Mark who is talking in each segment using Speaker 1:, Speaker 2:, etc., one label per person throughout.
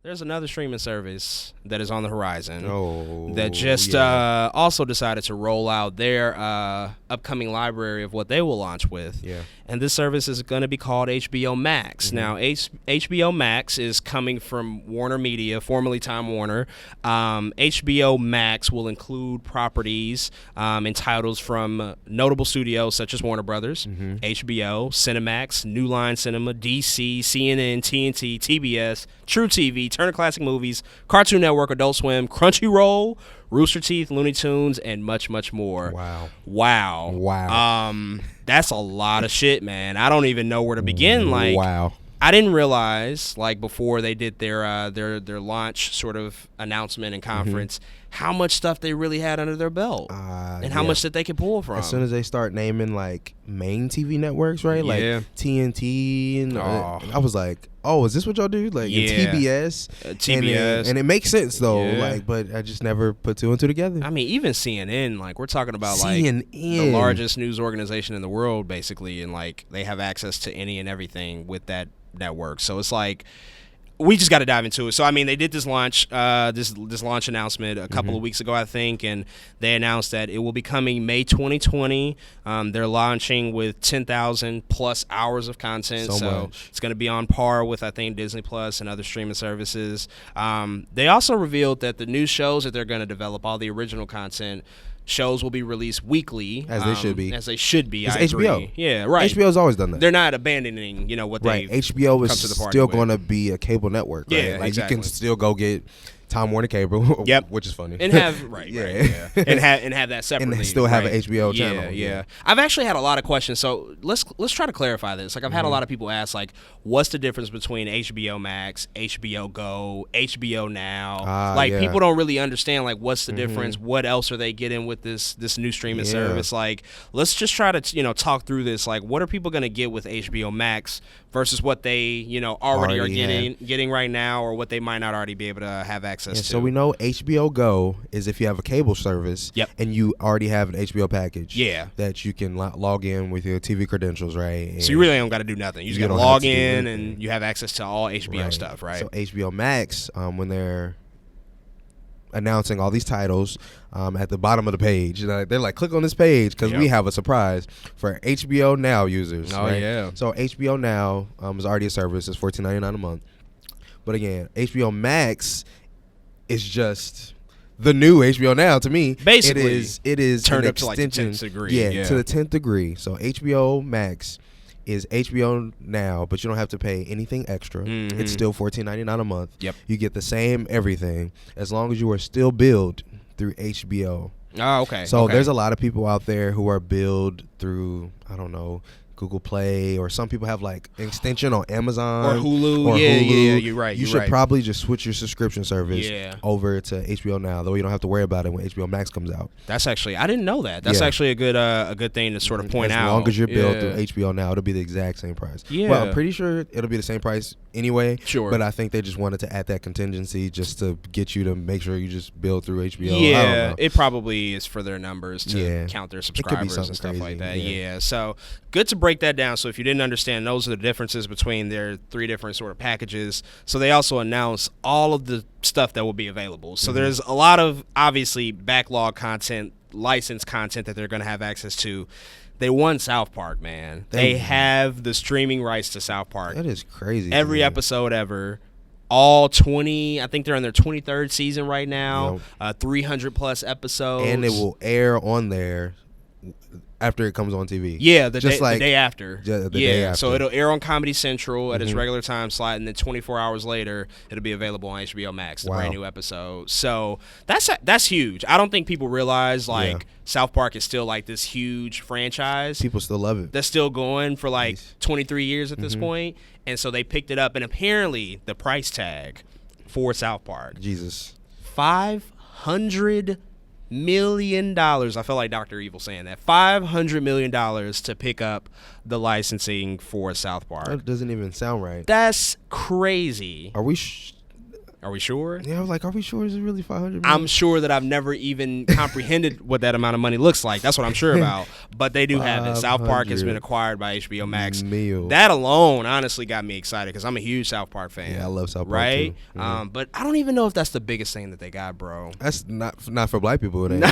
Speaker 1: There's another streaming service that is on the horizon
Speaker 2: Oh,
Speaker 1: that just also decided to roll out their upcoming library of what they will launch with.
Speaker 2: Yeah.
Speaker 1: And this service is going to be called HBO Max.
Speaker 2: Mm-hmm.
Speaker 1: Now, HBO Max is coming from Warner Media, formerly Time Warner. HBO Max will include properties and titles from notable studios such as Warner Brothers, HBO, Cinemax, New Line Cinema, DC, CNN, TNT, TBS, True TV, Turner Classic Movies, Cartoon Network, Adult Swim, Crunchyroll, Rooster Teeth, Looney Tunes, and much, much more.
Speaker 2: Wow.
Speaker 1: That's a lot of shit, man. I don't even know where to begin. Like,
Speaker 2: wow.
Speaker 1: I didn't realize, like, before they did their launch sort of announcement and conference, how much stuff they really had under their belt and how much that they could pull from.
Speaker 2: As soon as they start naming, like, main TV networks, right? Like TNT, and I was like, oh, is this what y'all do? Like, TBS?
Speaker 1: TBS.
Speaker 2: And it makes sense, though. Like, but I just never put two and two together.
Speaker 1: I mean, even CNN, like, we're talking about,
Speaker 2: CNN.
Speaker 1: like, the largest news organization in the world, basically, and, like, they have access to any and everything with that network. So it's like, we just got to dive into it. So I mean, they did this launch this launch announcement a couple of weeks ago, I think, and they announced that it will be coming May 2020. They're launching with 10,000 plus hours of content, so it's going to be on par with, I think, Disney Plus and other streaming services. They also revealed that the new shows that they're going to develop, all the original content shows, will be released weekly,
Speaker 2: as they should be.
Speaker 1: As they should be.
Speaker 2: It's
Speaker 1: I
Speaker 2: HBO.
Speaker 1: Agree. Yeah, right.
Speaker 2: HBO's always done that.
Speaker 1: They're not abandoning, you know, what they
Speaker 2: HBO is still going to be a cable network. Right?
Speaker 1: Yeah,
Speaker 2: like
Speaker 1: exactly.
Speaker 2: You can still go get Time Warner Cable, which is funny,
Speaker 1: and have and have that separately,
Speaker 2: and still have an HBO channel.
Speaker 1: Yeah. I've actually had a lot of questions, so let's try to clarify this. Like, I've had a lot of people ask, like, what's the difference between HBO Max, HBO Go, HBO Now? People don't really understand, like, what's the difference? What else are they getting with this new streaming service? Like, let's just try to talk through this. Like, what are people going to get with HBO Max versus what they already are getting right now, or what they might not already be able to have access to?
Speaker 2: So we know HBO Go is if you have a cable service and you already have an HBO package that you can log in with your TV credentials, right? And
Speaker 1: so you really don't got to do nothing. You just got to log in and you have access to all HBO stuff, right?
Speaker 2: So HBO Max, when they're announcing all these titles at the bottom of the page, they're like, click on this page because we have a surprise for HBO Now users. So HBO Now is already a service. It's $14.99 a month. But again, HBO Max is just the new HBO Now to me.
Speaker 1: Basically,
Speaker 2: it is
Speaker 1: turned
Speaker 2: an
Speaker 1: up to like the 10th degree.
Speaker 2: Yeah, to the 10th degree. So HBO Max is HBO Now, but you don't have to pay anything extra. It's still $14.99 a month. You get the same everything as long as you are still billed through HBO.
Speaker 1: Oh, okay.
Speaker 2: So there's a lot of people out there who are billed through, I don't know, Google Play, or some people have like an extension on Amazon
Speaker 1: or Hulu.
Speaker 2: Yeah,
Speaker 1: you're right.
Speaker 2: You should probably just switch your subscription service over to HBO Now, though you don't have to worry about it when HBO Max comes out.
Speaker 1: That's actually, I didn't know that. That's actually a good thing to sort of point out.
Speaker 2: As long as you're billed through HBO Now, it'll be the exact same price. Well, I'm pretty sure it'll be the same price anyway.
Speaker 1: Sure.
Speaker 2: But I think they just wanted to add that contingency just to get you to make sure you just bill through HBO.
Speaker 1: Yeah,
Speaker 2: I don't know.
Speaker 1: it probably is for their numbers to count their subscribers and stuff like that. Yeah. So good to break that down. So if you didn't understand, those are the differences between their three different sort of packages. So they also announce all of the stuff that will be available. So there's a lot of, obviously, backlog content, licensed content that they're going to have access to. They won South Park, man. They have the streaming rights to South Park.
Speaker 2: That is crazy.
Speaker 1: Every episode ever. All 20, I think they're in their 23rd season right now. 300 plus episodes.
Speaker 2: And it will air on there after it comes on TV.
Speaker 1: Yeah, the day after.
Speaker 2: The day after.
Speaker 1: So it'll air on Comedy Central at its regular time slot, and then 24 hours later, it'll be available on HBO Max, the brand new episode. So that's huge. I don't think people realize, like, South Park is still, like, this huge franchise.
Speaker 2: People still love it.
Speaker 1: That's still going for, like, 23 years at this point. And so they picked it up, and apparently the price tag for South Park.
Speaker 2: Jesus.
Speaker 1: $500 million. I feel like Dr. Evil saying that. $500 million to pick up the licensing for South Park.
Speaker 2: That doesn't even sound right.
Speaker 1: That's crazy.
Speaker 2: Are we
Speaker 1: Are we sure?
Speaker 2: Yeah, I was like, are we sure it's really 500 million?
Speaker 1: I'm sure that I've never even comprehended what that amount of money looks like. That's what I'm sure about. But they do have it. South Park has been acquired by HBO Max. That alone honestly got me excited because I'm a huge South Park fan.
Speaker 2: Yeah, I love South Park
Speaker 1: right?
Speaker 2: too. Mm-hmm.
Speaker 1: But I don't even know if that's the biggest thing that they got, bro.
Speaker 2: That's not for black people. It ain't.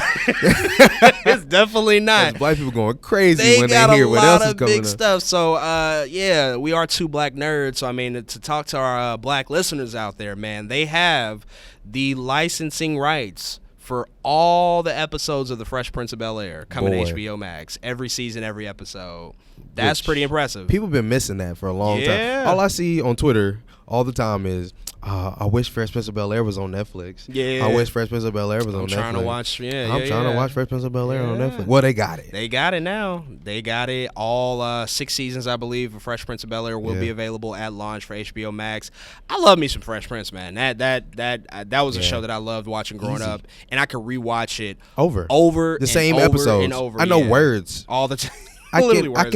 Speaker 1: It's definitely not.
Speaker 2: Black people going crazy when they hear what else is coming up. They got a lot of
Speaker 1: big stuff. So, yeah, we are two black nerds. So, I mean, to talk to our black listeners out there, man, they have the licensing rights for all the episodes of The Fresh Prince of Bel-Air coming to HBO Max. Every season, every episode. That's pretty impressive.
Speaker 2: People have been missing that for a long time. All I see on Twitter all the time is, I wish Fresh Prince of Bel-Air was on Netflix.
Speaker 1: Yeah.
Speaker 2: I wish Fresh Prince of Bel-Air was on Netflix.
Speaker 1: I'm trying to watch
Speaker 2: Fresh Prince of Bel-Air on Netflix. Well, they got it.
Speaker 1: They got it now. They got it. All 6 seasons, I believe, of Fresh Prince of Bel-Air will be available at launch for HBO Max. I love me some Fresh Prince, man. That was a show that I loved watching growing up, and I could rewatch it over
Speaker 2: the same episodes.
Speaker 1: And over.
Speaker 2: I know words
Speaker 1: all the time.
Speaker 2: I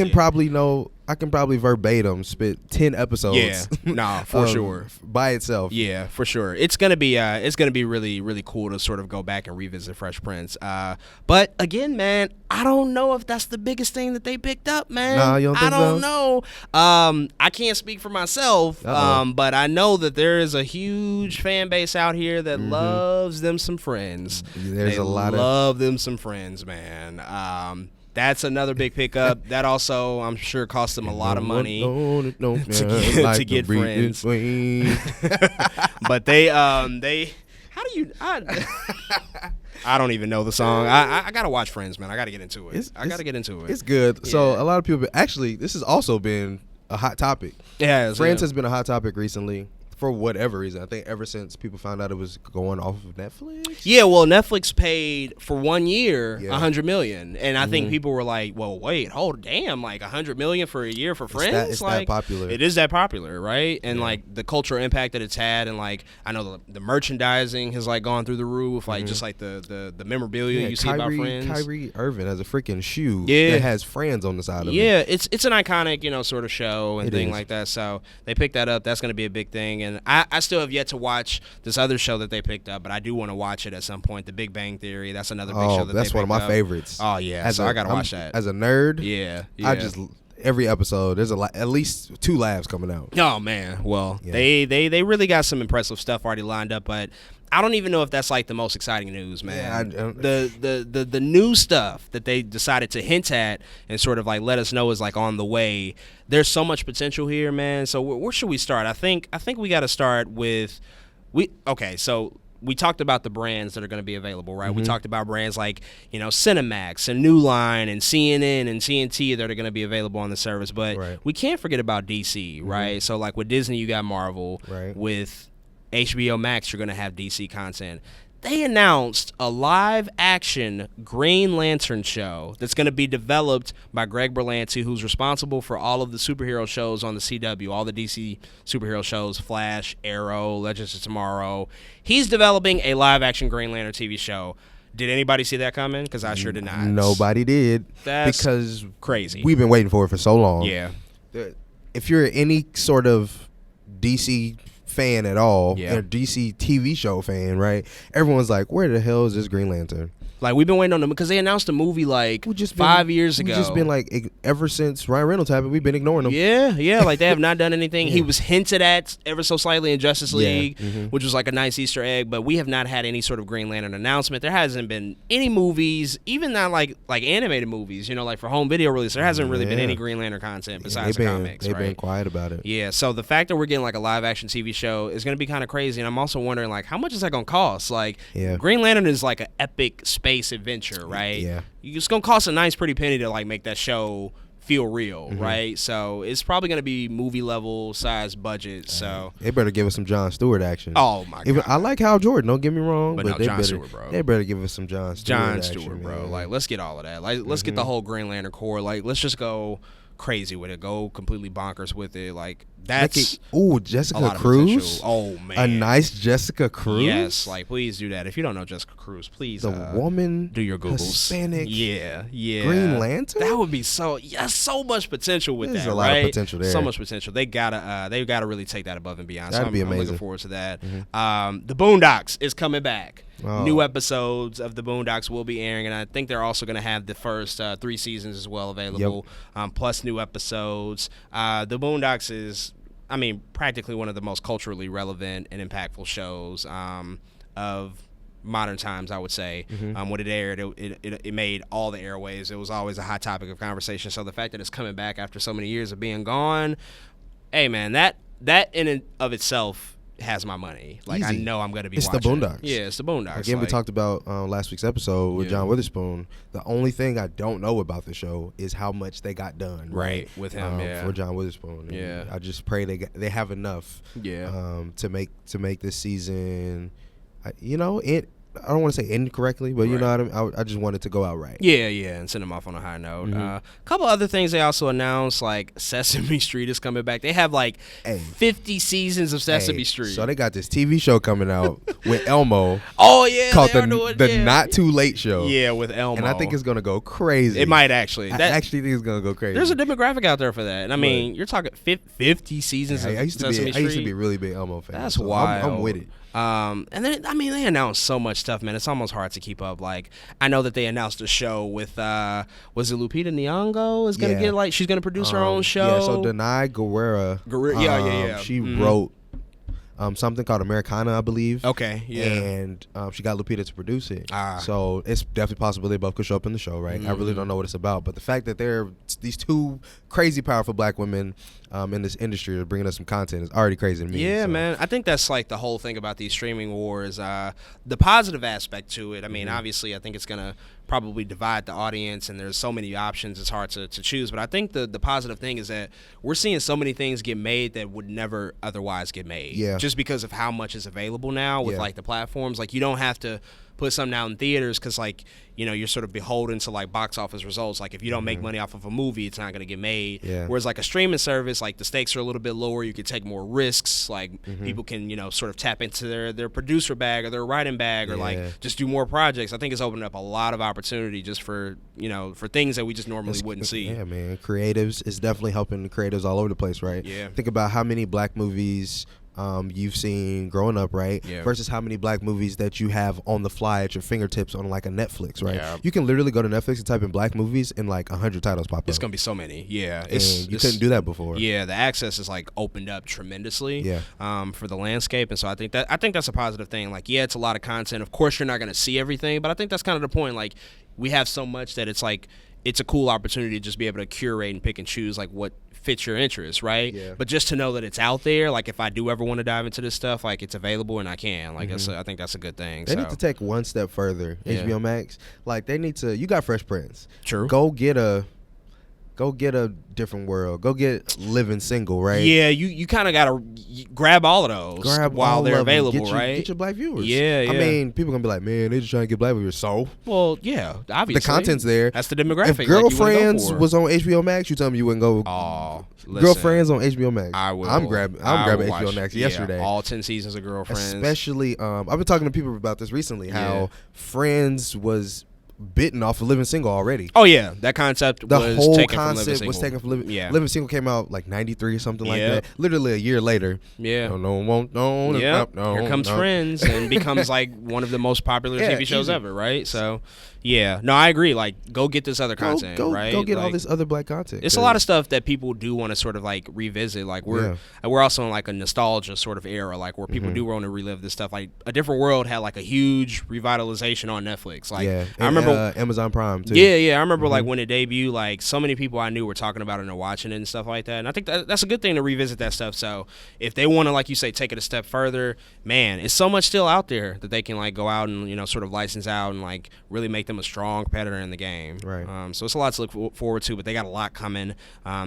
Speaker 2: can probably verbatim spit 10 episodes.
Speaker 1: Yeah, nah, for sure.
Speaker 2: By itself.
Speaker 1: Yeah, for sure. It's gonna be really, really cool to sort of go back and revisit Fresh Prince. But again, man, I don't know if that's the biggest thing that they picked up, man.
Speaker 2: Nah, you don't think
Speaker 1: I don't know. I can't speak for myself, but I know that there is a huge fan base out here that loves them some Friends.
Speaker 2: There's a lot
Speaker 1: love them some Friends, man. That's another big pickup. That also, I'm sure, cost them a lot of money to get Friends. But they, how do you? I don't even know the song. I gotta watch Friends, man. I gotta get into it. I gotta get into it.
Speaker 2: It's good. Yeah. So a lot of people, actually, this has also been a hot topic.
Speaker 1: Yeah,
Speaker 2: Friends has been a hot topic recently. For whatever reason, I think ever since people found out it was going off of Netflix.
Speaker 1: Yeah, well, Netflix paid for 1 year $100 million, and I think people were like, "Well, wait, damn, like $100 million for a year for Friends?
Speaker 2: It's
Speaker 1: like,
Speaker 2: that popular.
Speaker 1: It is that popular, right? And like the cultural impact that it's had, and like I know the merchandising has like gone through the roof, like just like the memorabilia you see about Friends.
Speaker 2: Kyrie Irving has a freaking shoe that has Friends on the side of it.
Speaker 1: Yeah, it's an iconic sort of show and thing like that. So they picked that up. That's going to be a big thing. And I still have yet to watch this other show that they picked up, but I do want to watch it at some point. The Big Bang Theory. That's another big show that they picked up.
Speaker 2: That's one of my favorites.
Speaker 1: Oh, yeah. So I got to watch that.
Speaker 2: As a nerd,
Speaker 1: I
Speaker 2: just every episode, there's at least 2 laughs coming out.
Speaker 1: Oh, man. Well, they really got some impressive stuff already lined up, but I don't even know if that's like the most exciting news, man. The new stuff that they decided to hint at and sort of like let us know is like on the way. There's so much potential here, man. So where should we start? I think we got to start with so we talked about the brands that are going to be available, right? We talked about brands like, Cinemax and New Line and CNN and TNT that are going to be available on the service, but we can't forget about DC, right? So like with Disney, you got Marvel.
Speaker 2: Right.
Speaker 1: With HBO Max, you're going to have DC content. They announced a live-action Green Lantern show that's going to be developed by Greg Berlanti, who's responsible for all of the superhero shows on the CW, all the DC superhero shows, Flash, Arrow, Legends of Tomorrow. He's developing a live-action Green Lantern TV show. Did anybody see that coming? Because I sure did not.
Speaker 2: Nobody did.
Speaker 1: That's
Speaker 2: because
Speaker 1: crazy.
Speaker 2: We've been waiting for it for so long.
Speaker 1: Yeah.
Speaker 2: If you're any sort of DC fan at all, a DC TV show fan, right? Everyone's like, where the hell is this Green Lantern?
Speaker 1: Like, we've been waiting on them because they announced a movie like 5 years ago.
Speaker 2: We've just been like, ever since Ryan Reynolds happened, we've been ignoring them.
Speaker 1: Yeah, like they have not done anything. He was hinted at ever so slightly in Justice League, which was like a nice Easter egg, but we have not had any sort of Green Lantern announcement. There hasn't been any movies, even not like animated movies, like for home video release. There hasn't really been any Green Lantern content besides the comics.
Speaker 2: They've been quiet about it.
Speaker 1: Yeah, so the fact that we're getting like a live action TV show is going to be kind of crazy, and I'm also wondering like how much is that going to cost? Like Green Lantern is like an epic space adventure, right?
Speaker 2: Yeah.
Speaker 1: It's going to cost a nice pretty penny to like make that show feel real, right? So it's probably going to be movie level size budget. So
Speaker 2: they better give us some Jon Stewart action.
Speaker 1: Oh my god!
Speaker 2: I like Hal Jordan. Don't get me wrong,
Speaker 1: but no,
Speaker 2: they
Speaker 1: Jon Stewart, bro.
Speaker 2: They better give us some Jon Stewart.
Speaker 1: Bro.
Speaker 2: Man.
Speaker 1: Like, let's get all of that. Like, let's get the whole Green Lantern core. Like, let's just go crazy with it. Go completely bonkers with it. Like, That's
Speaker 2: Jessica Cruz.
Speaker 1: Oh man,
Speaker 2: a nice Jessica Cruz.
Speaker 1: Yes, like please do that. If you don't know Jessica Cruz, please
Speaker 2: the woman
Speaker 1: do your Googles.
Speaker 2: Hispanic.
Speaker 1: Yeah.
Speaker 2: Green Lantern.
Speaker 1: That would be so much potential with
Speaker 2: There's
Speaker 1: that.
Speaker 2: a lot of potential there.
Speaker 1: So much potential. They gotta really take that above and beyond.
Speaker 2: That'd be
Speaker 1: I'm
Speaker 2: amazing.
Speaker 1: looking forward to that.
Speaker 2: Mm-hmm.
Speaker 1: The Boondocks is coming back.
Speaker 2: Oh.
Speaker 1: New episodes of the Boondocks will be airing, and I think they're also going to have the first 3 seasons as well available, plus new episodes. The Boondocks is, I mean, practically one of the most culturally relevant and impactful shows of modern times, I would say. When it aired, it made all the airwaves. It was always a hot topic of conversation. So the fact that it's coming back after so many years of being gone, hey, man, that in and of itself has my money. Like,
Speaker 2: Easy.
Speaker 1: I know I'm going to be watching.
Speaker 2: It's the Boondocks.
Speaker 1: Yeah, it's the Boondocks.
Speaker 2: Again, we talked about last week's episode with John Witherspoon. The only thing I don't know about the show is how much they got done.
Speaker 1: Right, with him,
Speaker 2: for John Witherspoon.
Speaker 1: Yeah.
Speaker 2: And I just pray they have enough to make this season, I don't want to say incorrectly, but you know what I mean? I just want it to go out right.
Speaker 1: Yeah, and send them off on a high note. A couple other things they also announced, like Sesame Street is coming back. They have 50 seasons of Sesame Street.
Speaker 2: So they got this TV show coming out with Elmo.
Speaker 1: Oh, yeah.
Speaker 2: Called the Not Too Late Show.
Speaker 1: Yeah, with Elmo.
Speaker 2: And I think it's going to go crazy.
Speaker 1: It might actually.
Speaker 2: I actually think it's going to go crazy.
Speaker 1: There's a demographic out there for that. And I mean, you're talking 50 seasons of Sesame Street.
Speaker 2: I used to be a really big Elmo fan.
Speaker 1: That's wild.
Speaker 2: I'm with it.
Speaker 1: And then, I mean, they announced so much stuff, man. It's almost hard to keep up. Like, I know that they announced a show with, was it Lupita Nyong'o is going to get, she's going to produce her own show.
Speaker 2: Yeah, so Denai Guerrera. She wrote something called Americana, I believe.
Speaker 1: Okay, yeah.
Speaker 2: And she got Lupita to produce it. So it's definitely possible they both could show up in the show, right? I really don't know what it's about. But the fact that they're these two crazy powerful black women in this industry are bringing us some content is already crazy to me.
Speaker 1: Yeah, man. I think that's the whole thing about these streaming wars. The positive aspect to it, I mean, obviously I think it's going to probably divide the audience, and there's so many options, it's hard to choose. But I think the positive thing is that we're seeing so many things get made that would never otherwise get made.
Speaker 2: Yeah.
Speaker 1: Just because of how much is available now with the platforms. Like, you don't have to put something out in theaters because you're sort of beholden to box office results. Like, if you don't make money off of a movie, it's not going to get made. Whereas a streaming service, the stakes are a little bit lower. You can take more risks. People can sort of tap into their producer bag or their writing bag or just do more projects. I think it's opening up a lot of opportunity just for for things that we just normally wouldn't see.
Speaker 2: Yeah, man. Creatives is definitely helping the creatives all over the place, right?
Speaker 1: Yeah.
Speaker 2: Think about how many black movies you've seen growing up, right? Versus how many black movies that you have on the fly at your fingertips on a Netflix, right? You can literally go to Netflix and type in black movies and 100 titles pop up.
Speaker 1: It's gonna be so many. Yeah,
Speaker 2: you couldn't do that before.
Speaker 1: Yeah, the access is opened up tremendously. For the landscape, and so I think that's a positive thing. It's a lot of content. Of course, you're not gonna see everything, but I think that's kind of the point. We have so much that it's a cool opportunity to just be able to curate and pick and choose what fits your interest, right? But just to know that it's out there, if I do ever want to dive into this stuff, it's available and I can. I think that's a good thing.
Speaker 2: They need to take one step further. HBO Max, they need to. You got Fresh Prince.
Speaker 1: True.
Speaker 2: Go get a different world. Go get Living Single, right?
Speaker 1: Yeah, you kind of gotta grab all of those while they're available, right?
Speaker 2: Get your black viewers.
Speaker 1: Yeah.
Speaker 2: I mean, people gonna be like, man, they just trying to get black viewers. So,
Speaker 1: well, yeah, obviously
Speaker 2: the content's there.
Speaker 1: That's the demographic.
Speaker 2: If Girlfriends was on HBO Max, you tell me you wouldn't go.
Speaker 1: Oh,
Speaker 2: Girlfriends on HBO Max.
Speaker 1: I will.
Speaker 2: I'm grabbing HBO Max yesterday.
Speaker 1: All 10 seasons of Girlfriends.
Speaker 2: Especially, I've been talking to people about this recently. How Friends was bitten off of Living Single already.
Speaker 1: Oh yeah, that concept.
Speaker 2: The
Speaker 1: was
Speaker 2: whole
Speaker 1: taken
Speaker 2: concept
Speaker 1: from
Speaker 2: was taken from Living.
Speaker 1: Yeah.
Speaker 2: Living Single came out 93 or something like that. Literally a year later.
Speaker 1: Yeah.
Speaker 2: No one won't. No.
Speaker 1: Yeah.
Speaker 2: No,
Speaker 1: Here comes Friends and becomes one of the most popular TV shows ever. Right. So. Yeah, no, I agree. Go get this other content, right?
Speaker 2: Go get all this other black content.
Speaker 1: It's a lot of stuff that people do want to sort of revisit. We're also in a nostalgia sort of era, where people do want to relive this stuff. A Different World had a huge revitalization on Netflix.
Speaker 2: I
Speaker 1: remember
Speaker 2: Amazon Prime too.
Speaker 1: Yeah. I remember when it debuted, so many people I knew were talking about it and watching it and stuff like that. And I think that's a good thing to revisit that stuff. So if they want to, like you say, take it a step further, man, it's so much still out there that they can go out and sort of license out and really make them a strong competitor in the game.
Speaker 2: Right.
Speaker 1: So it's a lot to look forward to, but they got a lot coming.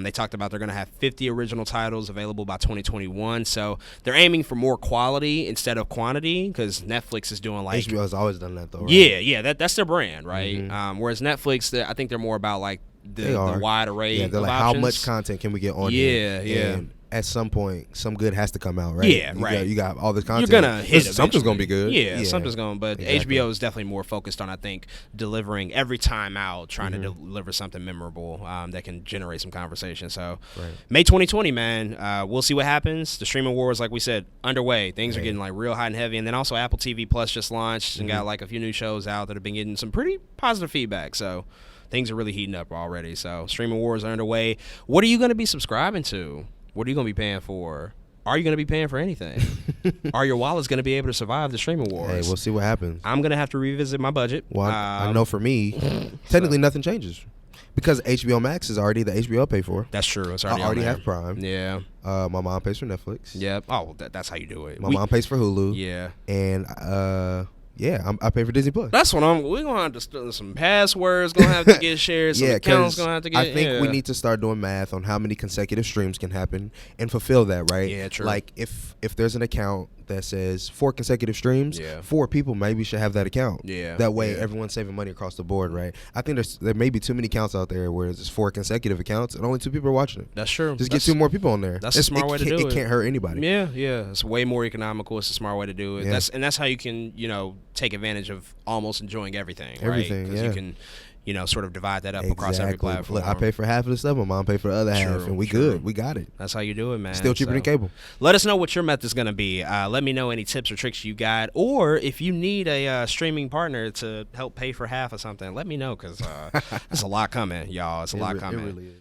Speaker 1: They talked about they're going to have 50 original titles available by 2021. So they're aiming for more quality instead of quantity because Netflix is doing
Speaker 2: HBO has always done that though. Right?
Speaker 1: Yeah. That's their brand, right? Whereas Netflix, I think they're more about the wide array.
Speaker 2: Yeah, they're
Speaker 1: of
Speaker 2: how
Speaker 1: options.
Speaker 2: much content can we get on here?
Speaker 1: Yeah.
Speaker 2: And at some point, some good has to come out, right?
Speaker 1: Yeah, right.
Speaker 2: You got all this content.
Speaker 1: You're gonna hit
Speaker 2: something's gonna be good.
Speaker 1: Yeah, something's going. But exactly. HBO is definitely more focused on, I think, delivering every time out, trying to deliver something memorable that can generate some conversation. So, May 2020, man, we'll see what happens. The streaming wars, like we said, underway. Things are getting like real hot and heavy, and then also Apple TV Plus just launched and got like a few new shows out that have been getting some pretty positive feedback. So. Things are really heating up already. So streaming wars are underway. What are you going to be subscribing to? What are you going to be paying for? Are you going to be paying for anything? Are your wallets going to be able to survive the streaming wars?
Speaker 2: Hey, we'll see what happens.
Speaker 1: I'm going to have to revisit my budget.
Speaker 2: Well, I know for me, technically nothing changes. Because HBO Max is already the HBO I pay for.
Speaker 1: That's true. It's already
Speaker 2: I already have Prime.
Speaker 1: Yeah.
Speaker 2: My mom pays for Netflix.
Speaker 1: Yep. Oh, that's how you do it.
Speaker 2: My mom pays for Hulu.
Speaker 1: Yeah.
Speaker 2: And I pay for Disney Plus.
Speaker 1: That's what we're gonna have to steal some passwords. Gonna have to get shared. Some accounts gonna have to get.
Speaker 2: I think we need to start doing math on how many consecutive streams can happen and fulfill that, right?
Speaker 1: Yeah, true.
Speaker 2: Like if there's an account that says 4 consecutive streams, 4 people maybe should have that account.
Speaker 1: Yeah.
Speaker 2: That way everyone's saving money across the board, right? I think there may be too many accounts out there where it's 4 consecutive accounts and only 2 people are watching it.
Speaker 1: That's true.
Speaker 2: Just get 2 more people on there.
Speaker 1: That's a smart way to do it.
Speaker 2: It can't hurt anybody.
Speaker 1: Yeah. It's way more economical. It's a smart way to do it.
Speaker 2: Yeah.
Speaker 1: That's how you can take advantage of almost enjoying everything.
Speaker 2: Everything,
Speaker 1: right? Because you can. Sort of divide that up across every platform.
Speaker 2: Look, I pay for half of the stuff, my mom pay for the other half, and we good. We got it.
Speaker 1: That's how you do it, man.
Speaker 2: Still cheaper than cable.
Speaker 1: Let us know what your method's going to be. Let me know any tips or tricks you got, or if you need a streaming partner to help pay for half or something, let me know, because there's a lot coming, y'all. It's a lot coming. It really is.